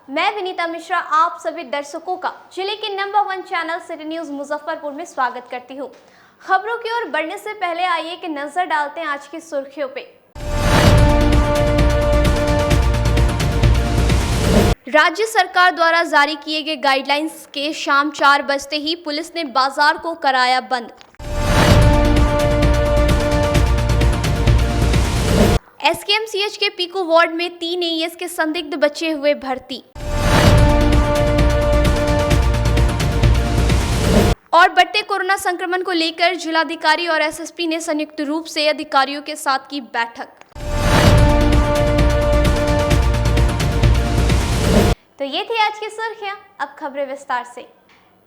मैं विनीता मिश्रा आप सभी दर्शकों का जिले के number 1 channel city news Muzaffarpur में स्वागत करती हूं। खबरों की ओर बढ़ने से पहले आइए कि नजर डालते हैं आज की सुर्खियों पे। राज्य सरकार द्वारा जारी किए गए गाइडलाइंस के शाम 4 बजते ही पुलिस ने बाजार को कराया बंद। एसकेएमसीएच के पीकू वार्ड में 3 एईएस के संदिग्ध बच्चे हुए भर्ती। और बढ़ते कोरोना संक्रमण को लेकर जिलाधिकारी और एसएसपी ने संयुक्त रूप से अधिकारियों के साथ की बैठक। तो ये थी आज की सुर्खियां, अब खबरें विस्तार से।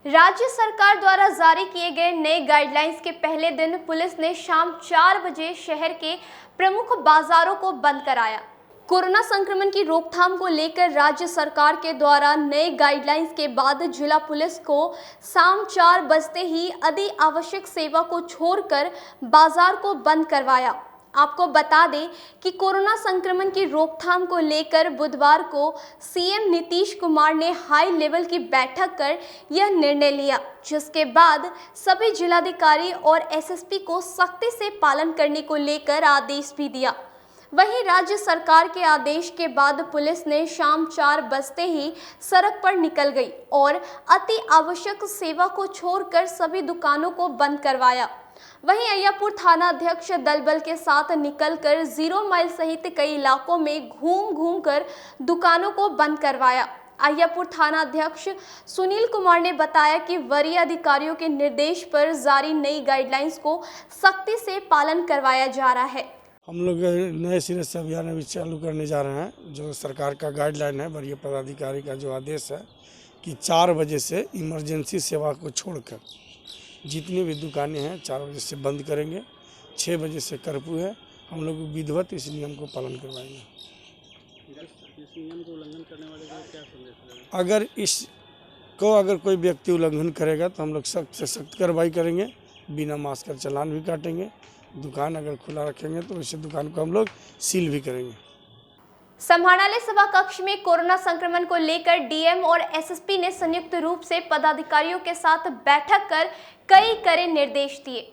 राज्य सरकार द्वारा जारी किए गए नए गाइडलाइंस के पहले दिन पुलिस ने शाम 4 बजे शहर के प्रमुख बाजारों को बंद कराया। कोरोना संक्रमण की रोकथाम को लेकर राज्य सरकार के द्वारा नए गाइडलाइंस के बाद जिला पुलिस को शाम 4 बजते ही अति आवश्यक सेवा को छोड़कर बाजार को बंद करवाया। आपको बता दें कि कोरोना संक्रमण की रोकथाम को लेकर बुधवार को सीएम नीतीश कुमार ने हाई लेवल की बैठक कर यह निर्णय लिया, जिसके बाद सभी जिलाधिकारी और एसएसपी को सख्ती से पालन करने को लेकर आदेश भी दिया। वहीं राज्य सरकार के आदेश के बाद पुलिस ने शाम 4 बजते ही सड़क पर निकल गई और अति आवश्यक सेवा को छोड़कर सभी दुकानों को बंद करवाया। वहीं अय्यापुर थाना अध्यक्ष दलबल के साथ निकलकर 0 माइल सहित कई इलाकों में घूम कर दुकानों को बंद करवाया। अय्यापुर थाना अध्यक्ष सुनील कुमार ने बताया कि वरीय अधिकारियों के निर्देश पर जारी नई गाइडलाइंस को सख्ती से पालन करवाया जा रहा है। हम लोग नए सिरे से अभियान अभी चालू करने जा रहे हैं। जो सरकार का गाइडलाइन है, वरीय पदाधिकारी का जो आदेश है कि 4 बजे से इमरजेंसी सेवा को छोड़कर जितनी भी दुकानें हैं 4 बजे से बंद करेंगे। 6 बजे से कर्फ्यू है। हम लोग विधिवत इस नियम को पालन करवाएंगे। इस नियम को उल्लंघन करने वाले को क्या संदेश देंगे? अगर कोई व्यक्ति उल्लंघन करेगा तो हम लोग सख्त से सख्त कार्रवाई करेंगे। बिना मास्क का चालान भी काटेंगे। दुकान अगर खुला रखेंगे तो इस दुकान को हम लोग सील भी करेंगे। समाहरणालय सभा कक्ष में कोरोना संक्रमण को लेकर डीएम और एसएसपी ने संयुक्त रूप से पदाधिकारियों के साथ बैठक कर कई कड़े निर्देश दिए।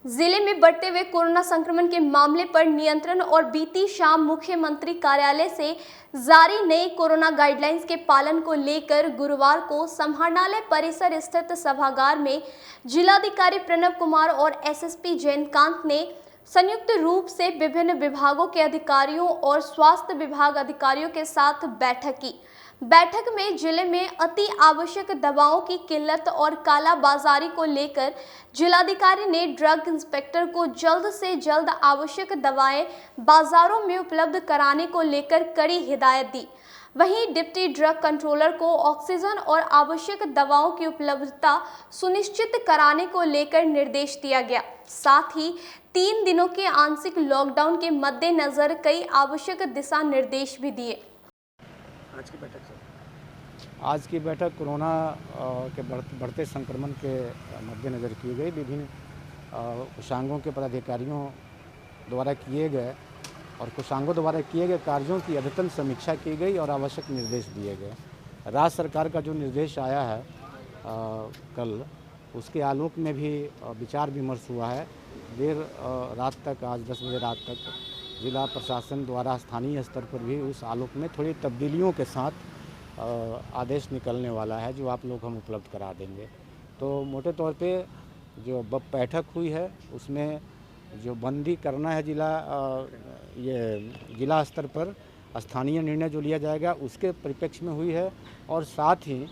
जिले में बढ़ते हुए कोरोना संक्रमण के मामले पर नियंत्रण और बीती शाम मुख्यमंत्री कार्यालय से जारी नए कोरोना गाइडलाइंस के पालन को लेकर गुरुवार को समाहरणालय परिसर स्थित सभागार में जिलाधिकारी प्रणव कुमार और एसएसपी जयंतकांत ने संयुक्त रूप से विभिन्न विभागों के अधिकारियों और स्वास्थ्य विभाग अधिकारियों के साथ बैठक की। बैठक में जिले में अति आवश्यक दवाओं की किल्लत और कालाबाजारी को लेकर जिलाधिकारी ने ड्रग इंस्पेक्टर को जल्द से जल्द आवश्यक दवाएं बाजारों में उपलब्ध कराने को लेकर कड़ी हिदायत दी। वहीं डिप्टी ड्रग कंट्रोलर को ऑक्सीजन और आवश्यक दवाओं की उपलब्धता सुनिश्चित कराने को लेकर निर्देश दिया गया। साथ ही 3 दिनों के आंशिक लॉकडाउन के मद्देनजर कई आवश्यक दिशा निर्देश भी दिए। आज की बैठक कोरोना के बढ़ते संक्रमण के मद्देनज़र की गई। विभिन्न कोषांगों के पदाधिकारियों द्वारा किए गए और कोषांगों द्वारा किए गए कार्यों की अद्यतन समीक्षा की गई और आवश्यक निर्देश दिए गए। राज्य सरकार का जो निर्देश आया है कल, उसके आलोक में भी विचार विमर्श हुआ है। देर रात तक, आज 10 बजे रात तक जिला प्रशासन द्वारा स्थानीय स्तर पर भी उस आलोक में थोड़ी तब्दीलियों के साथ आदेश निकलने वाला है, जो आप लोग हम उपलब्ध करा देंगे। तो मोटे तौर पे जो बैठक हुई है उसमें जो बंदी करना है जिला स्तर पर स्थानीय निर्णय जो लिया जाएगा उसके परिप्रेक्ष्य में हुई है। और साथ ही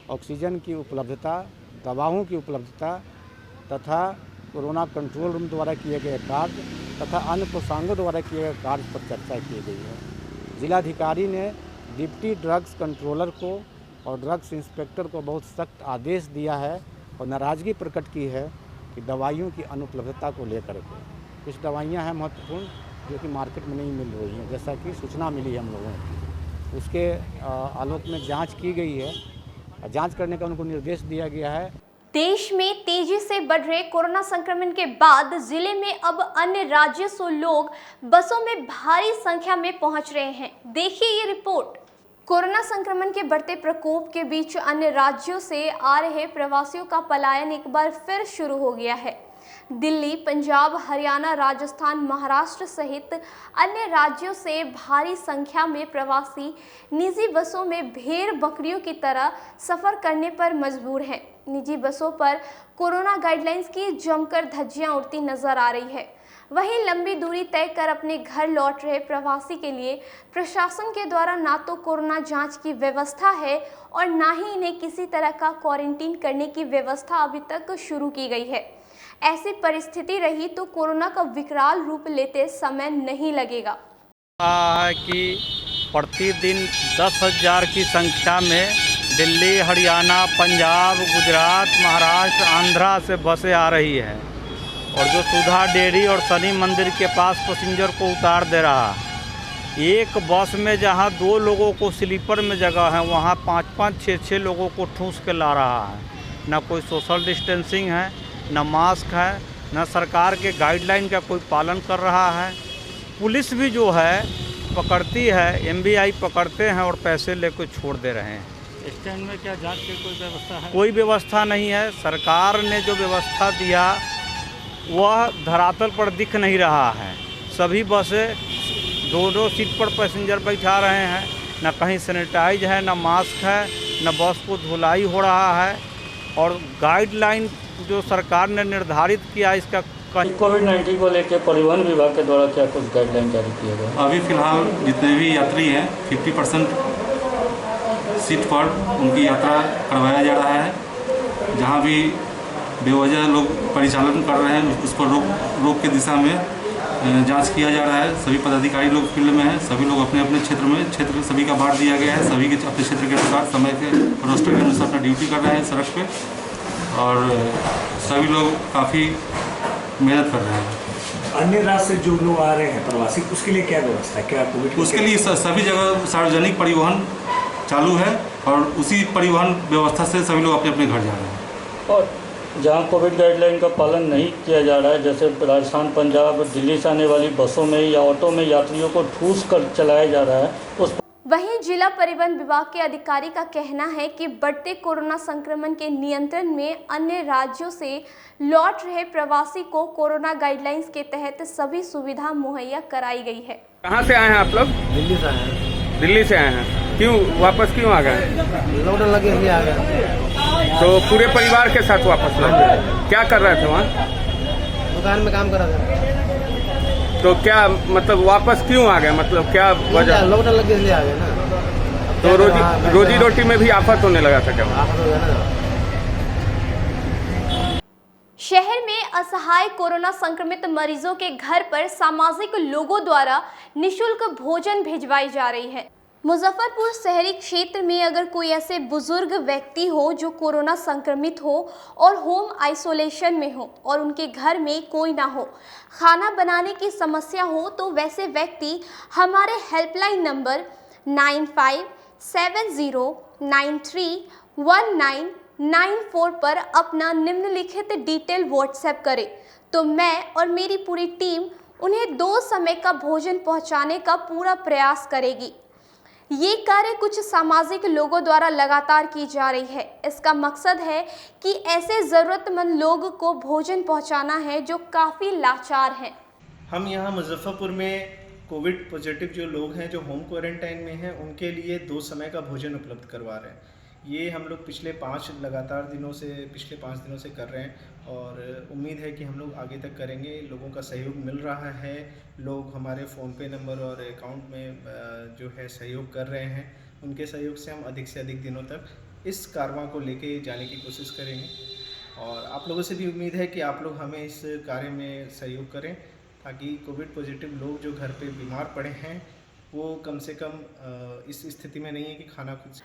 ऑक्सीजन की उपलब्धता, दवाओं की उपलब्धता तथा कोरोना कंट्रोल रूम द्वारा किए गए कार्य तथा अन्य कोषांगों द्वारा किए गए कार्य पर चर्चा की गई है। जिलाधिकारी ने डिप्टी ड्रग्स कंट्रोलर को और ड्रग्स इंस्पेक्टर को बहुत सख्त आदेश दिया है और नाराज़गी प्रकट की है कि दवाइयों की अनुपलब्धता को लेकर के कुछ दवाइयां हैं महत्वपूर्ण जो कि मार्केट में नहीं मिल रही हैं, जैसा कि सूचना मिली हम लोगों को। उसके आलोक में जांच की गई है। जांच करने का उनको निर्देश दिया गया है। देश में तेजी से बढ़ रहे कोरोना संक्रमण के बाद जिले में अब अन्य राज्यों से लोग बसों में भारी संख्या में पहुंच रहे हैं। देखिए ये रिपोर्ट। कोरोना संक्रमण के बढ़ते प्रकोप के बीच अन्य राज्यों से आ रहे प्रवासियों का पलायन एक बार फिर शुरू हो गया है। दिल्ली, पंजाब, हरियाणा, राजस्थान, महाराष्ट्र सहित अन्य राज्यों से भारी संख्या में प्रवासी निजी बसों में भेड़ बकरियों की तरह सफर करने पर मजबूर हैं। निजी बसों पर कोरोना गाइडलाइंस की जमकर धज्जियां उड़ती नजर आ रही है। वहीं लंबी दूरी तय कर अपने घर लौट रहे प्रवासी के लिए प्रशासन के द्वारा ना तो कोरोना जांच की व्यवस्था है और ना ही इन्हें किसी तरह का क्वारंटीन करने की व्यवस्था अभी तक शुरू की गई है। ऐसी परिस्थिति रही तो कोरोना का विकराल रूप लेते समय नहीं लगेगा। है कि प्रतिदिन 10,000 की संख्या में दिल्ली, हरियाणा, पंजाब, गुजरात, महाराष्ट्र, आंध्रा से बसें आ रही है और जो सुधा डेयरी और शनि मंदिर के पास पैसेंजर को उतार दे रहा है। एक बस में जहां 2 लोगों को स्लीपर में जगह है वहां 5-5, 6-6 लोगों को ठूंस के ला रहा है। ना कोई सोशल डिस्टेंसिंग है, ना मास्क है, ना सरकार के गाइडलाइन का कोई पालन कर रहा है। पुलिस भी जो है पकड़ती है, MVI पकड़ते हैं और पैसे लेकर छोड़ दे रहे हैं। स्टैंड में क्या जांच की कोई व्यवस्था है? कोई व्यवस्था नहीं है। सरकार ने जो व्यवस्था दिया वह धरातल पर दिख नहीं रहा है। सभी बसें 2-2 सीट पर पैसेंजर बैठा रहे हैं। ना कहीं सैनिटाइज है, ना मास्क है, ना बस को धुलाई हो रहा है। और गाइडलाइन जो सरकार ने निर्धारित किया इसका कोविड-19 को लेकर परिवहन विभाग के द्वारा क्या कुछ गाइडलाइन जारी किए गए? अभी फ़िलहाल जितने भी यात्री हैं 50% सीट पर उनकी यात्रा करवाया जा रहा है। जहां भी बेवजह लोग परिचालन कर रहे हैं उस पर रोक के दिशा में जांच किया जा रहा है। सभी पदाधिकारी लोग फील्ड में हैं। सभी लोग अपने अपने क्षेत्र सभी का बांट दिया गया है। सभी के अपने क्षेत्र के अनुसार समय के रोस्टर के अनुसार अपना ड्यूटी कर रहे हैं सड़क पे और सभी लोग काफ़ी मेहनत कर रहे हैं। अन्य राज्य से जो लोग आ रहे हैं प्रवासी, उसके लिए क्या व्यवस्था है? क्या कोविड उसके लिए सभी जगह सार्वजनिक परिवहन चालू है और उसी परिवहन व्यवस्था से सभी लोग अपने अपने घर जा रहे हैं। और जहां कोविड गाइडलाइन का पालन नहीं किया जा रहा है, जैसे राजस्थान, पंजाब, दिल्ली से आने वाली बसों में या ऑटो में यात्रियों को ठूस कर चलाया जा रहा है, उस वहीं जिला परिवहन विभाग के अधिकारी का कहना है कि बढ़ते कोरोना संक्रमण के नियंत्रण में अन्य राज्यों से लौट रहे प्रवासी को कोरोना गाइडलाइंस के तहत सभी सुविधा मुहैया कराई गई है। कहाँ से आए हैं आप लोग? दिल्ली से आए हैं। दिल्ली से आए हैं। क्यों वापस क्यों आ गए? लॉकडाउन लगे इसलिए आ गए। तो पूरे परिवार के साथ वापस लौटे? क्या कर रहे थे वहाँ? दुकान में काम कर रहे थे। तो क्या मतलब वापस क्यों आ गए? मतलब क्या वजह? लॉकडाउन लगे इसलिए आ गए ना। तो रोजी रोटी में भी आफत होने लगा था क्या? आफत हो गया ना। शहर में असहाय कोरोना संक्रमित मरीजों के घर पर सामाजिक लोगों द्वारा निशुल्क भोजन भिजवाई जा रही है। मुजफ्फरपुर शहरी क्षेत्र में अगर कोई ऐसे बुजुर्ग व्यक्ति हो जो कोरोना संक्रमित हो और होम आइसोलेशन में हो और उनके घर में कोई ना हो, खाना बनाने की समस्या हो, तो वैसे व्यक्ति हमारे हेल्पलाइन नंबर 9570931994 पर अपना निम्नलिखित डिटेल व्हाट्सएप करें तो मैं और मेरी पूरी टीम उन्हें 2 समय का भोजन पहुंचाने का पूरा प्रयास करेगी। ये कार्य कुछ सामाजिक लोगों द्वारा लगातार की जा रही है। इसका मकसद है कि ऐसे ज़रूरतमंद लोग को भोजन पहुंचाना है जो काफ़ी लाचार हैं। हम यहाँ मुजफ्फरपुर में कोविड पॉजिटिव जो लोग हैं जो होम क्वारंटाइन में हैं उनके लिए 2 समय का भोजन उपलब्ध करवा रहे हैं। ये हम लोग पिछले 5 दिनों से कर रहे हैं और उम्मीद है कि हम लोग आगे तक करेंगे। लोगों का सहयोग मिल रहा है। लोग हमारे फ़ोनपे नंबर और अकाउंट में जो है सहयोग कर रहे हैं। उनके सहयोग से हम अधिक से अधिक दिनों तक इस कारवां को लेके जाने की कोशिश करेंगे और आप लोगों से भी उम्मीद है कि आप लोग हमें इस कार्य में सहयोग करें ताकि कोविड पॉजिटिव लोग जो घर पे बीमार पड़े हैं वो कम से कम इस स्थिति में नहीं है कि खाना खुद से।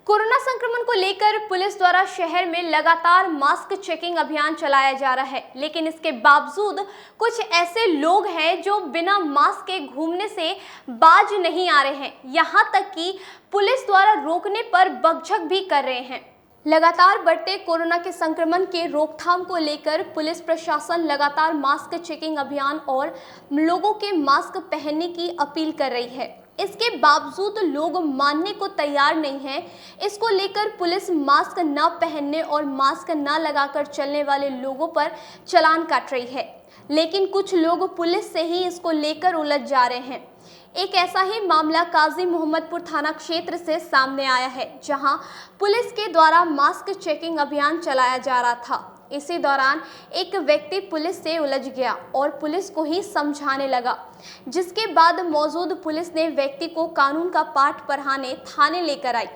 कोरोना संक्रमण को लेकर पुलिस द्वारा शहर में लगातार मास्क चेकिंग अभियान चलाया जा रहा है, लेकिन इसके बावजूद कुछ ऐसे लोग हैं जो बिना मास्क के घूमने से बाज नहीं आ रहे हैं। यहां तक कि पुलिस द्वारा रोकने पर बकझक भी कर रहे हैं। लगातार बढ़ते कोरोना के संक्रमण के रोकथाम को लेकर पुलिस प्रशासन लगातार मास्क चेकिंग अभियान और लोगों के मास्क पहनने की अपील कर रही है। इसके बावजूद लोग मानने को तैयार नहीं हैं। इसको लेकर पुलिस मास्क न पहनने और मास्क न लगाकर चलने वाले लोगों पर चालान काट रही है, लेकिन कुछ लोग पुलिस से ही इसको लेकर उलझ जा रहे हैं। एक ऐसा ही मामला काजी मोहम्मदपुर थाना क्षेत्र से सामने आया है, जहां पुलिस के द्वारा मास्क चेकिंग अभियान चलाया जा रहा था। इसी दौरान एक व्यक्ति पुलिस से उलझ गया और पुलिस को ही समझाने लगा, जिसके बाद मौजूद पुलिस ने व्यक्ति को कानून का पाठ पढ़ाने थाने लेकर आई।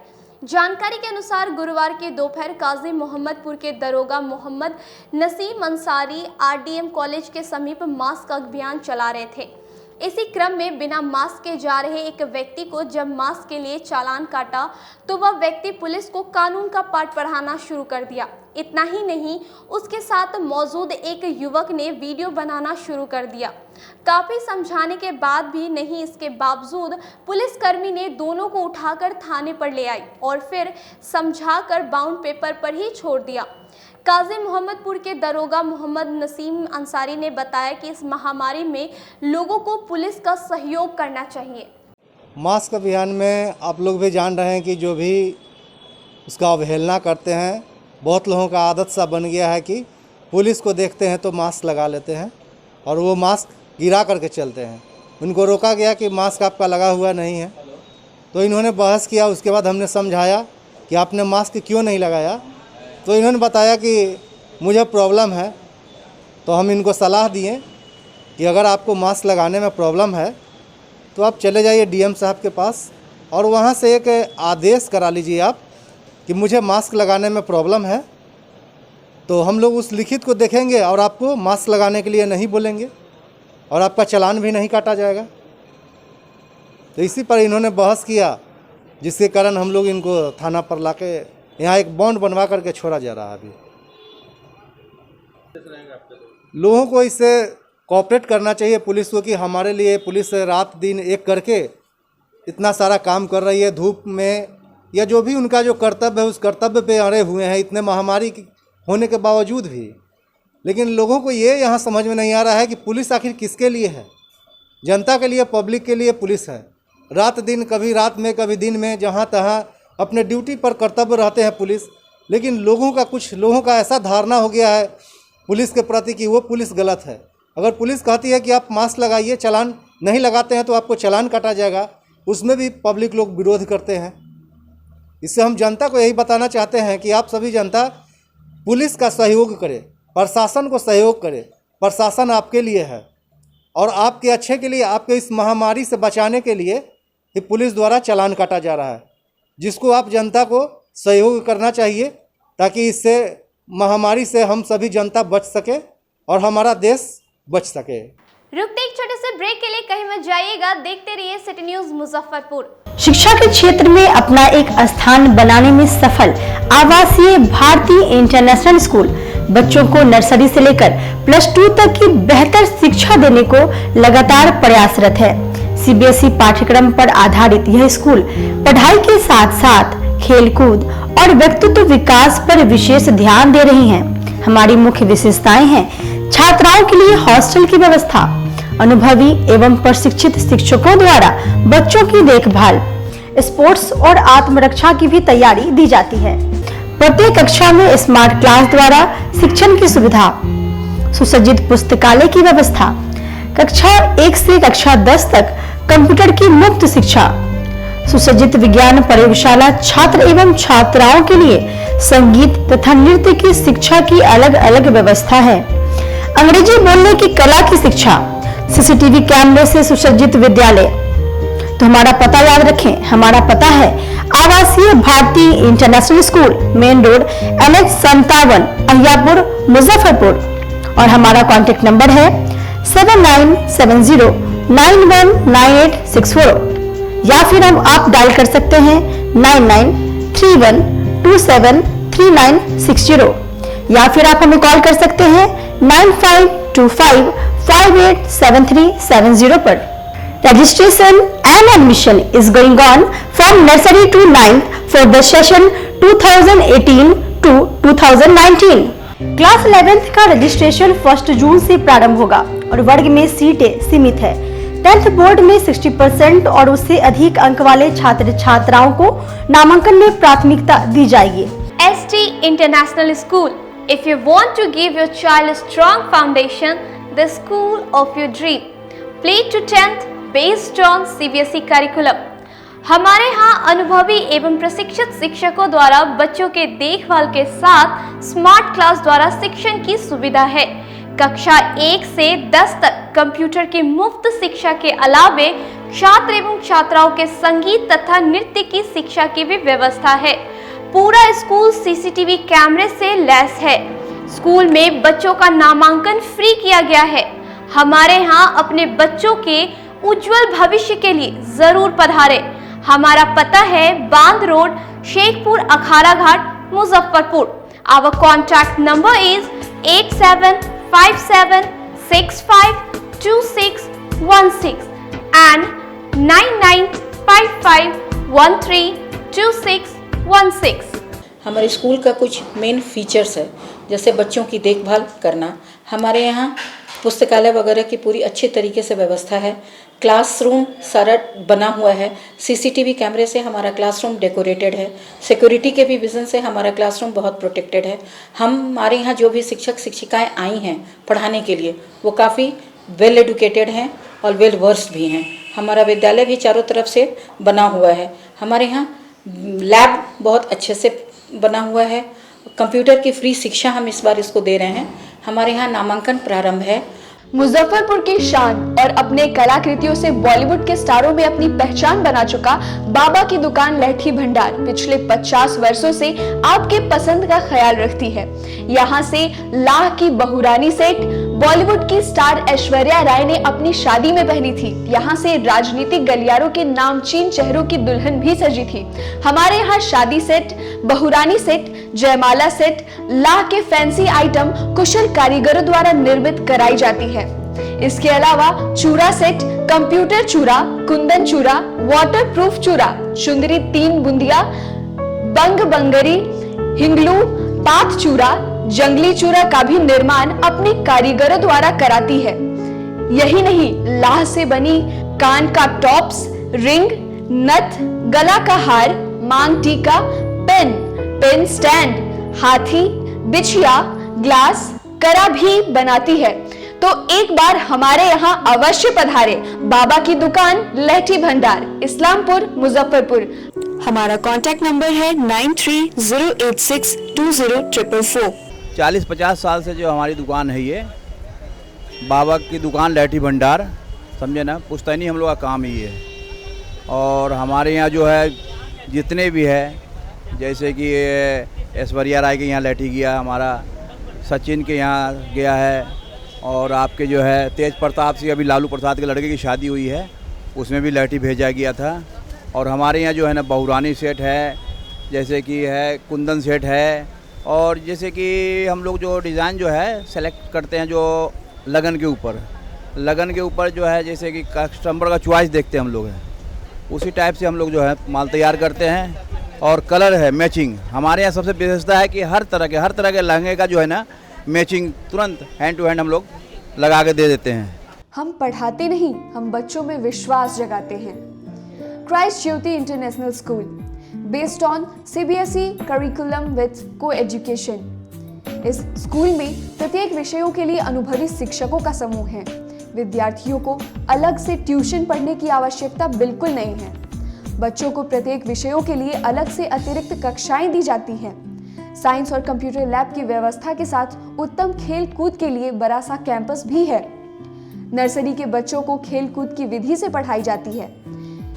जानकारी के अनुसार गुरुवार के दोपहर काजी मोहम्मदपुर के दरोगा मोहम्मद नसीम अंसारी RDM कॉलेज के समीप मास्क अभियान चला रहे थे। इसी क्रम में बिना मास्क के जा रहे एक व्यक्ति को जब मास्क के लिए चालान काटा तो वह व्यक्ति पुलिस को कानून का पाठ पढ़ाना शुरू कर दिया। इतना ही नहीं, उसके साथ मौजूद एक युवक ने वीडियो बनाना शुरू कर दिया। काफी समझाने के बाद भी नहीं, इसके बावजूद पुलिसकर्मी ने दोनों को उठाकर थाने पर ले आई और फिर समझाकर बाउंड पेपर पर ही छोड़ दिया। काजी मोहम्मदपुर के दरोगा मोहम्मद नसीम अंसारी ने बताया कि इस महामारी में लोगों को पुलिस का सहयोग करना चाहिए। मास्क अभियान में आप लोग भी जान रहे हैं कि जो भी उसका अवहेलना करते हैं, बहुत लोगों का आदत सा बन गया है कि पुलिस को देखते हैं तो मास्क लगा लेते हैं और वो मास्क गिरा करके चलते हैं। उनको रोका गया कि मास्क आपका लगा हुआ नहीं है, तो इन्होंने बहस किया। उसके बाद हमने समझाया कि आपने मास्क क्यों नहीं लगाया, तो इन्होंने बताया कि मुझे प्रॉब्लम है। तो हम इनको सलाह दिए कि अगर आपको मास्क लगाने में प्रॉब्लम है तो आप चले जाइए DM साहब के पास और वहाँ से एक आदेश करा लीजिए आप कि मुझे मास्क लगाने में प्रॉब्लम है। तो हम लोग उस लिखित को देखेंगे और आपको मास्क लगाने के लिए नहीं बोलेंगे और आपका चालान भी नहीं काटा जाएगा। तो इसी पर इन्होंने बहस किया, जिसके कारण हम लोग इनको थाना पर लाके यहाँ एक बॉन्ड बनवा करके छोड़ा जा रहा है। अभी लोगों को इससे कोऑपरेट करना चाहिए पुलिस को कि हमारे लिए पुलिस रात दिन एक करके इतना सारा काम कर रही है, धूप में या जो भी उनका जो कर्तव्य है उस कर्तव्य पे अड़े हुए हैं इतने महामारी होने के बावजूद भी। लेकिन लोगों को ये यहाँ समझ में नहीं आ रहा है कि पुलिस आखिर किसके लिए है। जनता के लिए, पब्लिक के लिए पुलिस है। रात दिन, कभी रात में कभी दिन में, जहाँ तहाँ अपने ड्यूटी पर कर्तव्य रहते हैं पुलिस। लेकिन कुछ लोगों का ऐसा धारणा हो गया है पुलिस के प्रति कि वो पुलिस गलत है। अगर पुलिस कहती है कि आप मास्क लगाइए, चालान नहीं लगाते हैं तो आपको चालान काटा जाएगा, उसमें भी पब्लिक लोग विरोध करते हैं। इससे हम जनता को यही बताना चाहते हैं कि आप सभी जनता पुलिस का सहयोग करें, प्रशासन को सहयोग करें। प्रशासन आपके लिए है और आपके अच्छे के लिए, आपके इस महामारी से बचाने के लिए ही पुलिस द्वारा चालान काटा जा रहा है, जिसको आप जनता को सहयोग करना चाहिए ताकि इससे महामारी से हम सभी जनता बच सके और हमारा देश बच सके। रुकते एक छोटे से ब्रेक के लिए, कहीं मत जाइएगा, देखते रहिए सिटी न्यूज मुजफ्फरपुर। शिक्षा के क्षेत्र में अपना एक स्थान बनाने में सफल आवासीय भारतीय इंटरनेशनल स्कूल बच्चों को नर्सरी से लेकर +2 तक की बेहतर शिक्षा देने को लगातार प्रयासरत है। CBSE पाठ्यक्रम पर आधारित यह स्कूल पढ़ाई के साथ साथ खेलकूद और व्यक्तित्व विकास पर विशेष ध्यान दे रही हैं। हमारी मुख्य विशेषताएं हैं छात्राओं के लिए हॉस्टल की व्यवस्था, अनुभवी एवं प्रशिक्षित शिक्षकों द्वारा बच्चों की देखभाल, स्पोर्ट्स और आत्मरक्षा की भी तैयारी दी जाती है। प्रत्येक कक्षा में स्मार्ट क्लास द्वारा शिक्षण की सुविधा, सुसज्जित पुस्तकालय की व्यवस्था, कक्षा 1 से कक्षा 10 तक कंप्यूटर की मुफ्त शिक्षा, सुसज्जित विज्ञान प्रयोगशाला, छात्र एवं छात्राओं के लिए संगीत तथा नृत्य की शिक्षा की अलग अलग व्यवस्था है। अंग्रेजी बोलने की कला की शिक्षा, CCTV कैमरे से सुसज्जित विद्यालय। तो हमारा पता याद रखें, हमारा पता है आवासीय भारतीय international school, main road NH 57, Ahiyapur, Muzaffarpur. और हमारा कॉन्टेक्ट नंबर है 7970919864 या फिर आप डायल कर सकते हैं 9931273960 या फिर आप हमें कॉल कर सकते हैं 9525587370 पर। Registration and admission is going on from nursery to 9th for the session 2018 to 2019. Class 11th का रजिस्ट्रेशन 1 जून से प्रारंभ होगा और वर्ग में सीटें सीमित है। 10th बोर्ड में 60% और उससे अधिक अंक वाले छात्र छात्राओं को नामांकन में प्राथमिकता दी जाएगी। ST International School. If you want to give your child a strong foundation, the school of your dream. Play to 10th based on CBSE curriculum. हमारे यहाँ अनुभवी एवं प्रशिक्षित शिक्षकों द्वारा बच्चों के देखभाल के साथ स्मार्ट क्लास द्वारा शिक्षण की सुविधा है। कक्षा 1 से 10 तक कंप्यूटर की मुफ्त शिक्षा के अलावे छात्र एवं छात्राओं के संगीत तथा नृत्य की शिक्षा की भी व्यवस्था है। पूरा स्कूल CCTV कैमरे से लैस है। स्कूल में बच्चों का नामांकन फ्री किया गया है। हमारे यहाँ अपने बच्चों के उज्जवल भविष्य के लिए जरूर पधारें। हमारा पता है बांध road, Shekhpur Akhara Ghat, Muzaffarpur. Our contact number is 8757652616 and 9955132616। हमारे स्कूल का कुछ मेन फीचर्स है, जैसे बच्चों की देखभाल करना। हमारे यहाँ पुस्तकालय वगैरह की पूरी अच्छे तरीके से व्यवस्था है। क्लासरूम सारा बना हुआ है। CCTV कैमरे से हमारा क्लासरूम डेकोरेटेड है। सिक्योरिटी के भी विजन से हमारा क्लासरूम बहुत प्रोटेक्टेड है। हमारे यहाँ जो भी शिक्षक शिक्षिकाएं आई हैं पढ़ाने के लिए वो काफ़ी वेल एडुकेटेड हैं और वेल वर्स्ड भी हैं। हमारा विद्यालय भी चारों तरफ से बना हुआ है। हमारे यहाँ लैब बहुत अच्छे से बना हुआ है। कंप्यूटर की फ्री शिक्षा हम इस बार इसको दे रहे हैं। हमारे यहाँ नामांकन प्रारंभ है। मुजफ्फरपुर की शान और अपने कलाकृतियों से बॉलीवुड के स्टारों में अपनी पहचान बना चुका बाबा की दुकान लहठी भंडार पिछले 50 वर्षों से आपके पसंद का ख्याल रखती है। यहाँ से लाह की बहुरानी सेट बॉलीवुड की स्टार ऐश्वर्या राय ने अपनी शादी में पहनी थी। यहाँ से राजनीतिक गलियारों के नामचीन चेहरों की दुल्हन भी सजी थी। हमारे यहाँ शादी सेट, बहुरानी सेट, जयमाला सेट, लाह के फैंसी आइटम कुशल कारीगरों द्वारा निर्मित कराई जाती है। इसके अलावा चूड़ा सेट, कंप्यूटर चूड़ा, कुंदन चूड़ा, वाटरप्रूफ चूड़ा, चुंदरी 3 बुंदिया, बंग बंगरी, हिंगलू, पात चूड़ा, जंगली चूड़ा का भी निर्माण अपने कारीगरों द्वारा कराती है। यही नहीं, लाह से बनी कान का टॉप्स, रिंग, नथ, गला का हार, मांग टीका, पेन स्टैंड, हाथी, बिछिया, ग्लास, करा भी बनाती है। तो एक बार हमारे यहाँ अवश्य पधारे। बाबा की दुकान लहठी भंडार, इस्लामपुर, मुजफ्फरपुर। हमारा कांटेक्ट नंबर है 9308620444। 40-50 साल से जो हमारी दुकान है ये बाबा की दुकान लहठी भंडार, समझे ना, पुश्तैनी हम लोग का काम ही है। और हमारे यहाँ जो है जितने भी है, जैसे कि ऐश्वर्या राय के यहाँ लहठी गया, हमारा सचिन के यहाँ गया है, और आपके जो है तेज प्रताप सिंह, अभी लालू प्रसाद के लड़के की शादी हुई है, उसमें भी लहठी भेजा गया था। और हमारे यहाँ जो है ना बहुरानी सेट है, जैसे कि है कुंदन सेट है, और जैसे कि हम लोग जो डिज़ाइन जो है सेलेक्ट करते हैं जो लगन के ऊपर जो है, जैसे कि कस्टमर का चॉइस देखते हैं हम लोग हैं, उसी टाइप से हम लोग जो है माल तैयार करते हैं। और कलर है मैचिंग। हमारे यहाँ सबसे विशेषता है कि हर तरह के लहंगे का जो है ना मैचिंग तुरंत हैंड टू हैंड हम लोग लगा के दे देते हैं। हम पढ़ाते नहीं, हम बच्चों में विश्वास जगाते हैं। Christ Jyoti international school, based on CBSE curriculum with coeducation. इस स्कूल में प्रत्येक विषयों के लिए अनुभवी शिक्षकों का समूह है। विद्यार्थियों को अलग से ट्यूशन पढ़ने की आवश्यकता बिल्कुल नहीं है। बच्चों को प्रत्येक विषयों के लिए अलग से अतिरिक्त कक्षाएं दी जाती हैं। साइंस और कंप्यूटर लैब की व्यवस्था के साथ उत्तम खेल कूद के लिए बड़ा सा कैंपस भी है। नर्सरी के बच्चों को खेल कूद की विधि से पढ़ाई जाती है।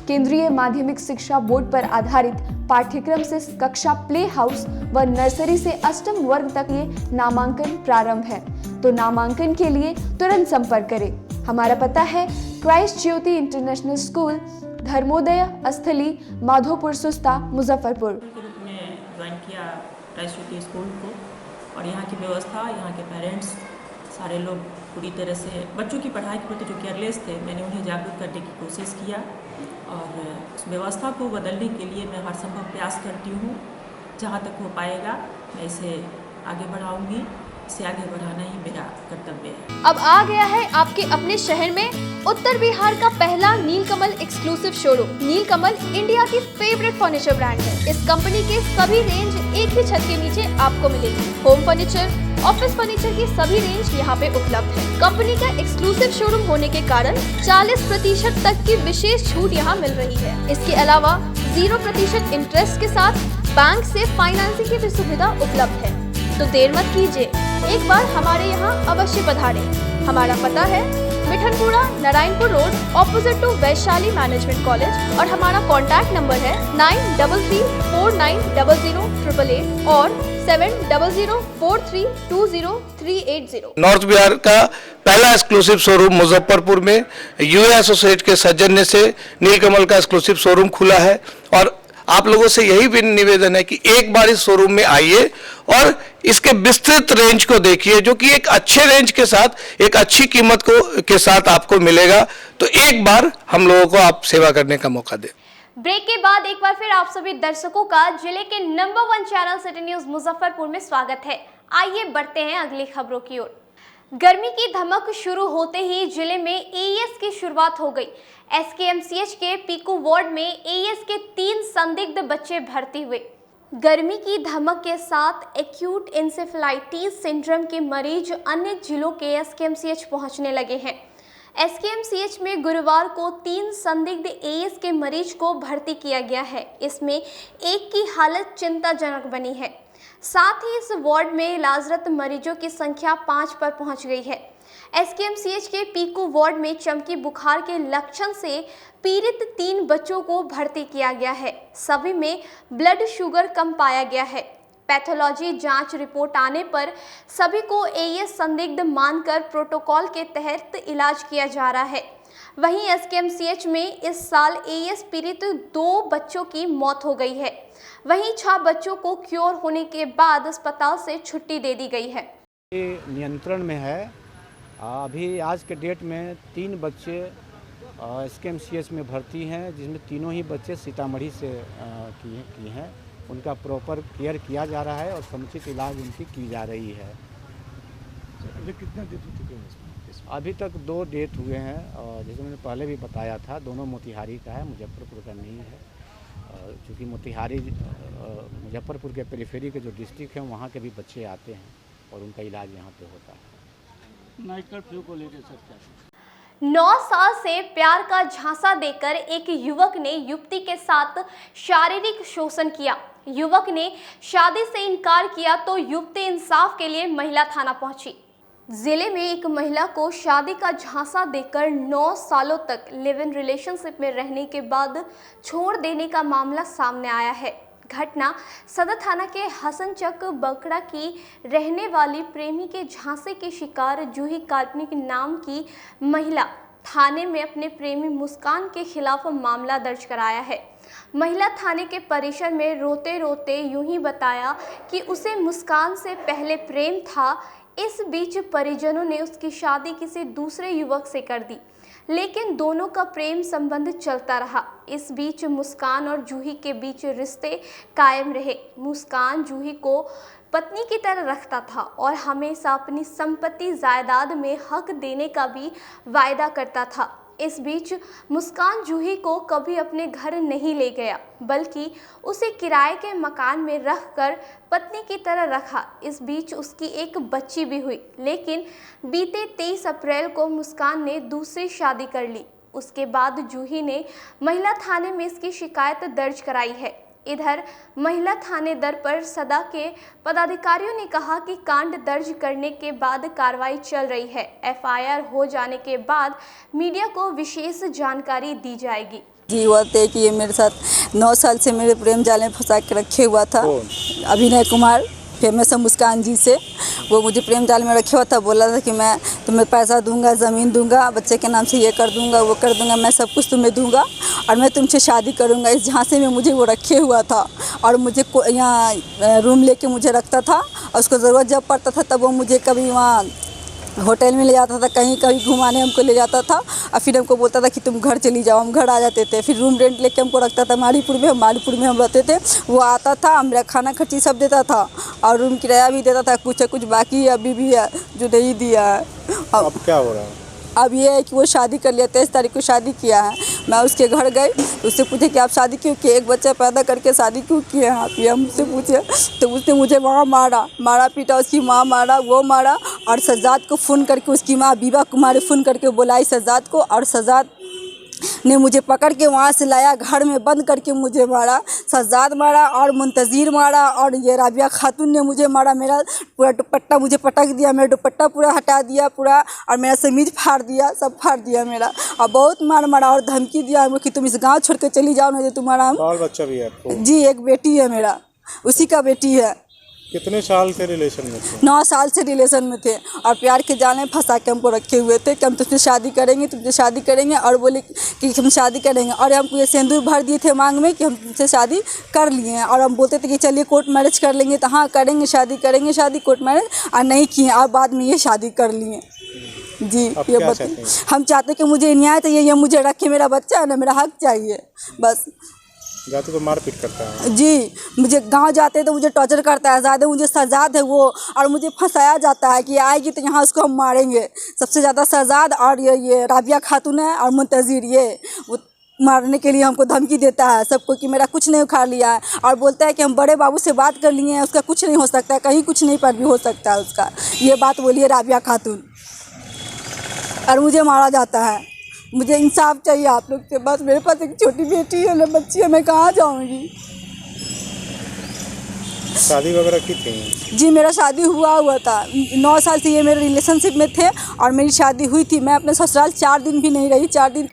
केंद्रीय माध्यमिक शिक्षा बोर्ड पर आधारित पाठ्यक्रम से कक्षा प्ले हाउस व नर्सरी से अष्टम वर्ग तक ये नामांकन प्रारंभ है। तो नामांकन के लिए तुरंत संपर्क करें। हमारा पता है Christ Jyoti international school, Dharmodaya स्थली, माधोपुर सुस्ता, मुजफ्फरपुर। ज्वाइन किया क्राइस्ट ज्योति स्कूल को, और यहाँ की व्यवस्था, यहाँ के पेरेंट्स सारे लोग पूरी तरह से बच्चों की पढ़ाई के प्रति जो केयरलेस थे, मैंने उन्हें जागरूक करने की कोशिश किया और उस व्यवस्था को बदलने के लिए मैं हर संभव प्रयास करती हूँ। जहाँ तक हो पाएगा मैं इसे आगे बढ़ाऊँगी। इसे आगे बढ़ाना ही मेरा कर्तव्य है। अब आ गया है आपके अपने शहर में उत्तर बिहार का पहला नीलकमल एक्सक्लूसिव शोरूम। नीलकमल इंडिया की फेवरेट फर्नीचर ब्रांड है। इस कंपनी के सभी रेंज एक ही छत के नीचे आपको मिलेगी। होम फर्नीचर, ऑफिस फर्नीचर की सभी रेंज यहाँ पे उपलब्ध है। कंपनी का एक्सक्लूसिव शोरूम होने के कारण 40% तक की विशेष छूट यहाँ मिल रही है। इसके अलावा 0% इंटरेस्ट के साथ बैंक से फाइनेंसिंग की भी सुविधा उपलब्ध है। तो देर मत कीजिए, एक बार हमारे यहाँ अवश्य पधारें। हमारा पता है Mithanpura, Narayanpur road, opposite to Vaishali management college और हमारा कॉन्टैक्ट नंबर है 9334900888 और 7004320380। नॉर्थ बिहार का पहला एक्सक्लूसिव शोरूम मुजफ्फरपुर में यूए एसोसिएट के सौजन्य से नीलकमल का एक्सक्लूसिव शोरूम खुला है और आप लोगों से यही भी निवेदन है कि एक बार इस शोरूम में आइए और इसके विस्तृत रेंज को देखिए, जो कि एक अच्छे रेंज के साथ एक अच्छी कीमत के साथ आपको मिलेगा। तो एक बार हम लोगों को आप सेवा करने का मौका दें। ब्रेक के बाद एक बार फिर आप सभी दर्शकों का जिले के number 1 channel city news Muzaffarpur में स्वागत है। आइए बढ़ते हैं अगली खबरों की ओर। गर्मी की धमक शुरू होते ही जिले में एईएस की शुरुआत हो गई। एसकेएमसीएच के पीकू वार्ड में एईएस के 3 संदिग्ध बच्चे भर्ती हुए। गर्मी की धमक के साथ एक्यूट इंसेफेलाइटिस सिंड्रोम के मरीज अन्य जिलों के एसकेएमसीएच पहुंचने लगे हैं। एसकेएमसीएच में गुरुवार को 3 संदिग्ध एईएस के मरीज को भर्ती किया गया है। इसमें एक की हालत चिंताजनक बनी है। साथ ही इस वार्ड में इलाजरत मरीजों की संख्या 5 पर पहुंच गई है। एसकेएमसीएच के पीकू वार्ड में चमकी बुखार के लक्षण से पीड़ित 3 बच्चों को भर्ती किया गया है। सभी में ब्लड शुगर कम पाया गया है। पैथोलॉजी जांच रिपोर्ट आने पर सभी को एईएस संदिग्ध मानकर प्रोटोकॉल के तहत इलाज किया जा रहा है। वहीं एसकेएमसीएच में इस साल एईएस पीड़ित 2 बच्चों की मौत हो गई है। वहीं 6 बच्चों को क्योर होने के बाद अस्पताल से छुट्टी दे दी गई है। ये नियंत्रण में है। अभी आज के डेट में 3 बच्चे एसकेएमसीएच में भर्ती हैं, जिसमें तीनों ही बच्चे सीतामढ़ी से की हैं। उनका प्रॉपर केयर किया जा रहा है और समुचित इलाज उनकी की जा रही है। अभी कितने डेथ हो चुके हैं इसमें? अभी तक 2 डेथ हुए हैं और जैसे मैंने पहले भी बताया था, दोनों मोतिहारी का है, मुजफ्फरपुर का नहीं है। चूँकि मोतिहारी मुजफ्फरपुर के पेरिफेरी के जो डिस्ट्रिक्ट हैं वहाँ के भी बच्चे आते हैं और उनका इलाज यहाँ पे होता है। नाइट कर्फ्यू को लेकर सकता है। 9 साल से प्यार का झांसा देकर एक युवक ने युवती के साथ शारीरिक शोषण किया। युवक ने शादी से इनकार किया तो युवती इंसाफ के लिए महिला थाना पहुंची। जिले में एक महिला को शादी का झांसा देकर 9 सालों तक लिव इन रिलेशनशिप में रहने के बाद छोड़ देने का मामला सामने आया है। घटना सदर थाना के हसनचक बकड़ा की रहने वाली प्रेमी के झांसे के शिकार जूही काल्पनिक नाम की महिला थाने में अपने प्रेमी मुस्कान के खिलाफ मामला दर्ज कराया है। महिला थाने के परिसर में रोते रोते यूं ही बताया कि उसे मुस्कान से पहले प्रेम था। इस बीच परिजनों ने उसकी शादी किसी दूसरे युवक से कर दी, लेकिन दोनों का प्रेम संबंध चलता रहा। इस बीच मुस्कान और जूही के बीच रिश्ते कायम रहे। मुस्कान जूही को पत्नी की तरह रखता था और हमेशा अपनी संपत्ति जायदाद में हक देने का भी वायदा करता था। इस बीच मुस्कान जूही को कभी अपने घर नहीं ले गया, बल्कि उसे किराए के मकान में रखकर पत्नी की तरह रखा। इस बीच उसकी एक बच्ची भी हुई, लेकिन बीते 23 अप्रैल को मुस्कान ने दूसरी शादी कर ली। उसके बाद जूही ने महिला थाने में इसकी शिकायत दर्ज कराई है। इधर महिला थाने दर पर सदा के पदाधिकारियों ने कहा कि कांड दर्ज करने के बाद कार्रवाई चल रही है। एफआईआर हो जाने के बाद मीडिया को विशेष जानकारी दी जाएगी। जी हुआ थे कि ये मेरे साथ 9 साल से मेरे प्रेम जाल में फंसा के रखे हुआ था। अभिनय कुमार फेमस है मुस्कान जी से, वो मुझे प्रेम जाल में रखे हुआ था। बोला था कि मैं तुम्हें पैसा दूंगा, ज़मीन दूंगा, बच्चे के नाम से ये कर दूंगा, वो कर दूंगा, मैं सब कुछ तुम्हें दूंगा और मैं तुमसे शादी करूंगा। इस झांसे में मुझे वो रखे हुआ था और मुझे यहाँ रूम लेके मुझे रखता था और उसको ज़रूरत जब पड़ता था तब वो मुझे कभी वहाँ होटल में ले जाता था, कहीं कहीं घुमाने हमको ले जाता था और फिर हमको बोलता था कि तुम घर चली जाओ। हम घर आ जाते थे। फिर रूम रेंट लेके हमको रखता था मारीपुर में हम रहते थे। वो आता था, मेरा खाना खर्ची सब देता था और रूम किराया भी देता था। कुछ बाकी है अभी भी है जो नहीं दिया है। अब क्या हो रहा है? अब ये है कि वो शादी कर लिया, 23 तारीख को शादी किया है। मैं उसके घर गई, उससे पूछे कि आप शादी क्यों किए, एक बच्चा पैदा करके शादी क्यों किए हैं आप, ये हमसे पूछे। तो उसने मुझे वहाँ मारा पीटा, उसकी माँ मारा, वो मारा और सज्जाद को फ़ोन करके, उसकी माँ बीबा कुमारी फ़ोन करके बुलाई सज्जाद को और सज्जाद ने मुझे पकड़ के वहाँ से लाया, घर में बंद करके मुझे मारा। सज्जाद मारा और मुंतज़िर मारा और ये राबिया खातून ने मुझे मारा। मेरा पूरा दुपट्टा मुझे पटक दिया, मेरा दुपट्टा पूरा हटा दिया पूरा, और मेरा समीज फाड़ दिया, सब फाड़ दिया मेरा। और बहुत मारा और धमकी दिया कि तुम इस गाँव छोड़ के चली जाओ, नहीं तो तुम्हारा हम। बाल बच्चा भी है आपको? जी, एक बेटी है मेरा, उसी का बेटी है। कितने साल से रिलेशन में थे? 9 साल से रिलेशन में थे और प्यार के जाल में फंसा के हमको रखे हुए थे कि हम तुझसे शादी करेंगे और बोले कि हम शादी करेंगे। और हमको ये सिंदूर भर दिए थे मांग में कि हम तुमसे शादी कर लिए हैं और हम बोलते थे कि चलिए कोर्ट मैरिज कर लेंगे। तो हाँ करेंगे शादी कोर्ट मैरिज, और नहीं किए और बाद में ये शादी कर लिए। जी, ये हम चाहते कि मुझे न्याय चाहिए, ये मुझे रखे, मेरा बच्चा है ना, मेरा हक चाहिए बस। जाते तो मारपीट करता है? जी, मुझे गांव जाते तो मुझे टॉर्चर करता है, ज़्यादा मुझे सज्जाद है वो, और मुझे फंसाया जाता है कि आएगी तो यहाँ उसको हम मारेंगे। सबसे ज़्यादा सज्जाद और ये राबिया खातून है और मुंतज़िर, ये वो मारने के लिए हमको धमकी देता है सबको कि मेरा कुछ नहीं उखाड़ लिया है, और बोलता है कि हम बड़े बाबू से बात कर लिए हैं, उसका कुछ नहीं हो सकता है, कहीं कुछ नहीं पर भी हो सकता है उसका। ये बात बोली है राबिया खातून और मुझे मारा जाता है। मुझे इंसाफ चाहिए आप लोग से बस। मेरे पास एक छोटी बेटी है ना, बच्ची है, मैं कहाँ जाऊँगी। शादी वगैरह की थी? जी, मेरा शादी हुआ था। 9 साल से ये मेरे रिलेशनशिप में थे और मेरी शादी हुई थी। मैं अपने ससुराल 4 दिन भी नहीं रही, 4 दिन।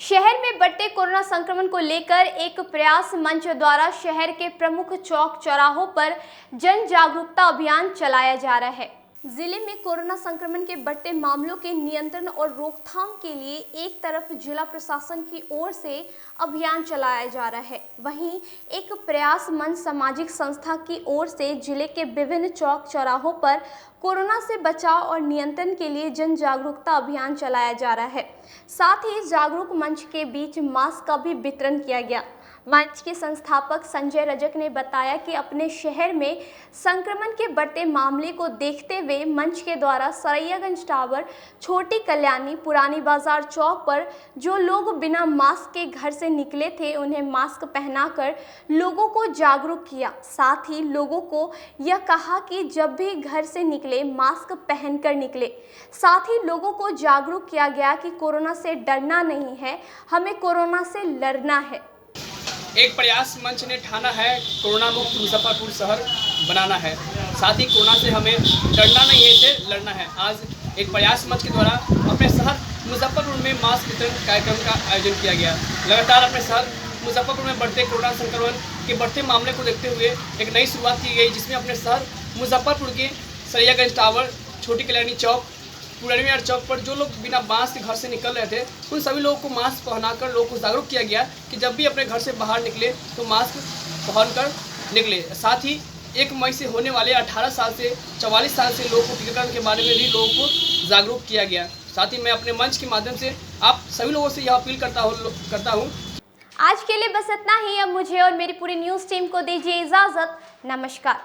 शहर में बढ़ते कोरोना संक्रमण को लेकर एक प्रयास मंच द्वारा शहर के प्रमुख चौक चौराहों पर जन जागरूकता अभियान चलाया जा रहा है। जिले में कोरोना संक्रमण के बढ़ते मामलों के नियंत्रण और रोकथाम के लिए एक तरफ जिला प्रशासन की ओर से अभियान चलाया जा रहा है, वहीं एक प्रयास मंच सामाजिक संस्था की ओर से जिले के विभिन्न चौक चौराहों पर कोरोना से बचाव और नियंत्रण के लिए जन जागरूकता अभियान चलाया जा रहा है। साथ ही जागरूक मंच के बीच मास्क का भी वितरण किया गया। मंच के संस्थापक संजय रजक ने बताया कि अपने शहर में संक्रमण के बढ़ते मामले को देखते हुए मंच के द्वारा सरैयागंज टावर, छोटी कल्याणी, पुरानी बाजार चौक पर जो लोग बिना मास्क के घर से निकले थे उन्हें मास्क पहनाकर लोगों को जागरूक किया। साथ ही लोगों को यह कहा कि जब भी घर से निकले मास्क पहनकर निकले। साथ ही लोगों को जागरूक किया गया कि कोरोना से डरना नहीं है, हमें कोरोना से लड़ना है। एक प्रयास मंच ने ठाना है कोरोना मुक्त मुजफ्फरपुर शहर बनाना है, साथ ही कोरोना से हमें डरना नहीं है, इसे लड़ना है। आज एक प्रयास मंच के द्वारा अपने शहर मुजफ्फरपुर में मास्क वितरण कार्यक्रम का आयोजन किया गया। लगातार अपने शहर मुजफ्फरपुर में बढ़ते कोरोना संक्रमण के बढ़ते मामले को देखते हुए एक नई शुरुआत की गई, जिसमें अपने शहर मुजफ्फरपुर के सरैयागंज टावर, छोटी कल्याणी चौक, पुरानी बाजार चौक पर जो लोग बिना मास्क के घर से निकल रहे थे उन सभी लोगों को मास्क पहनाकर लोगों को जागरूक किया गया कि जब भी अपने घर से बाहर निकले तो मास्क पहनकर निकले। साथ ही 1 मई से होने वाले 18 साल से 44 साल से लोगों को टीकाकरण के बारे में भी लोगों को जागरूक किया गया। साथ ही मैं अपने मंच के माध्यम से आप सभी लोगों से यह अपील करता हूँ। आज के लिए बस इतना ही। अब मुझे और मेरी पूरी न्यूज़ टीम को दीजिए इजाज़त। नमस्कार।